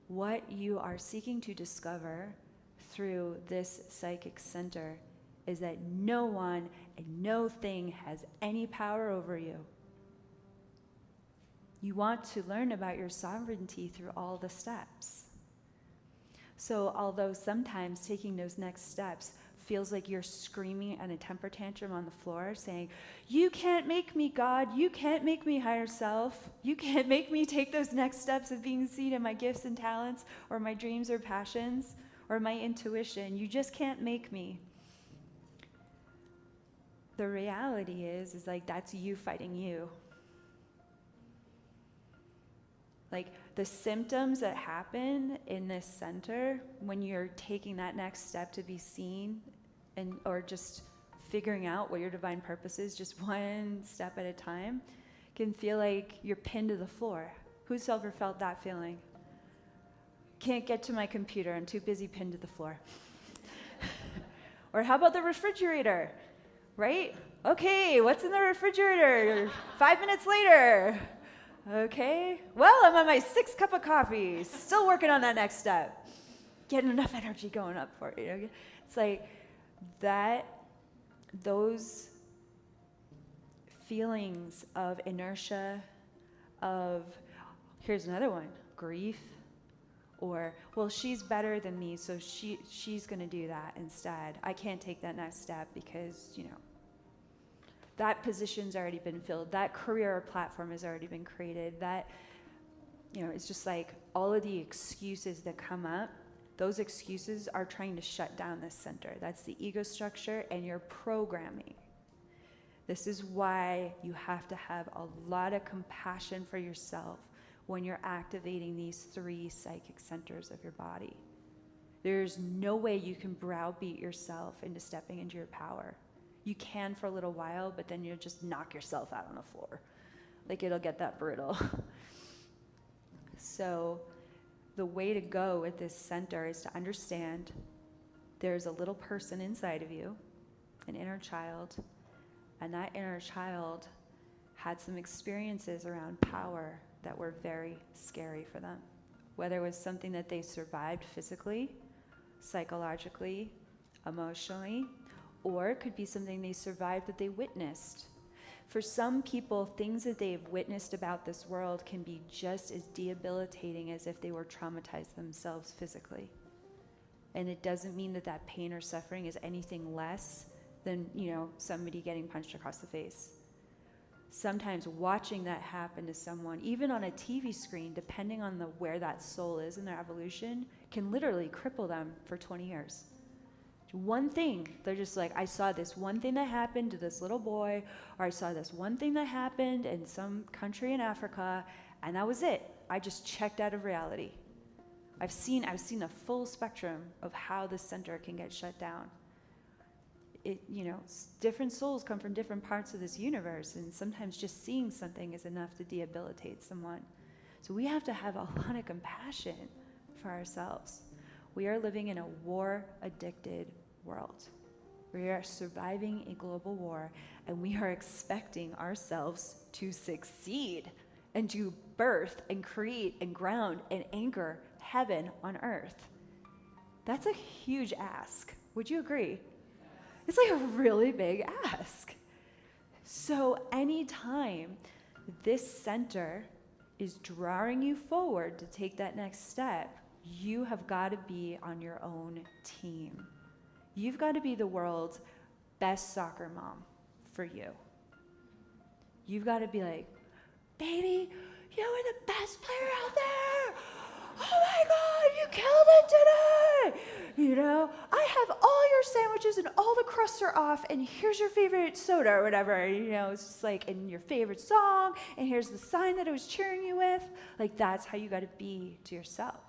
What you are seeking to discover through this psychic center is that no one and no thing has any power over you. You want to learn about your sovereignty through all the steps. So although sometimes taking those next steps feels like you're screaming at a temper tantrum on the floor saying, you can't make me God, you can't make me higher self, you can't make me take those next steps of being seen in my gifts and talents or my dreams or passions or my intuition, you just can't make me. The reality is like that's you fighting you. Like the symptoms that happen in this center when you're taking that next step to be seen and or just figuring out what your divine purpose is just one step at a time can feel like you're pinned to the floor. Who's ever felt that feeling? Can't get to my computer, I'm too busy pinned to the floor. Or how about the refrigerator, right? Okay, what's in the refrigerator? 5 minutes later. Okay, well, I'm on my 6th cup of coffee, still working on that next step. Getting enough energy going up for it. Okay? It's like that, those feelings of inertia, of, here's another one, grief, or, well, she's better than me, so she's going to do that instead. I can't take that next step because, you know, that position's already been filled. That career or platform has already been created. That, you know, it's just like all of the excuses that come up, those excuses are trying to shut down this center. That's the ego structure and your programming. This is why you have to have a lot of compassion for yourself when you're activating these 3 psychic centers of your body. There's no way you can browbeat yourself into stepping into your power. You can for a little while, but then you'll just knock yourself out on the floor. Like it'll get that brutal. So the way to go with this center is to understand there's a little person inside of you, an inner child, and that inner child had some experiences around power that were very scary for them. Whether it was something that they survived physically, psychologically, emotionally, or it could be something they survived that they witnessed. For some people, things that they've witnessed about this world can be just as debilitating as if they were traumatized themselves physically. And it doesn't mean that that pain or suffering is anything less than, you know, somebody getting punched across the face. Sometimes watching that happen to someone, even on a TV screen, depending on where that soul is in their evolution, can literally cripple them for 20 years. One thing, they're just like, I saw this one thing that happened to this little boy, or I saw this one thing that happened in some country in Africa, and that was it. I just checked out of reality. I've seen a full spectrum of how the center can get shut down. It, you know, different souls come from different parts of this universe, and sometimes just seeing something is enough to debilitate someone. So we have to have a lot of compassion for ourselves. We are living in a war-addicted world. We are surviving a global war, and we are expecting ourselves to succeed and to birth and create and ground and anchor heaven on earth. That's a huge ask. Would you agree? It's like a really big ask. So anytime this center is drawing you forward to take that next step, you have got to be on your own team. You've got to be the world's best soccer mom for you. You've got to be like, baby, you were the best player out there. Oh my God, you killed it today. You know, I have all your sandwiches and all the crusts are off, and here's your favorite soda or whatever. You know, it's just like, and your favorite song, and here's the sign that I was cheering you with. Like, that's how you got to be to yourself.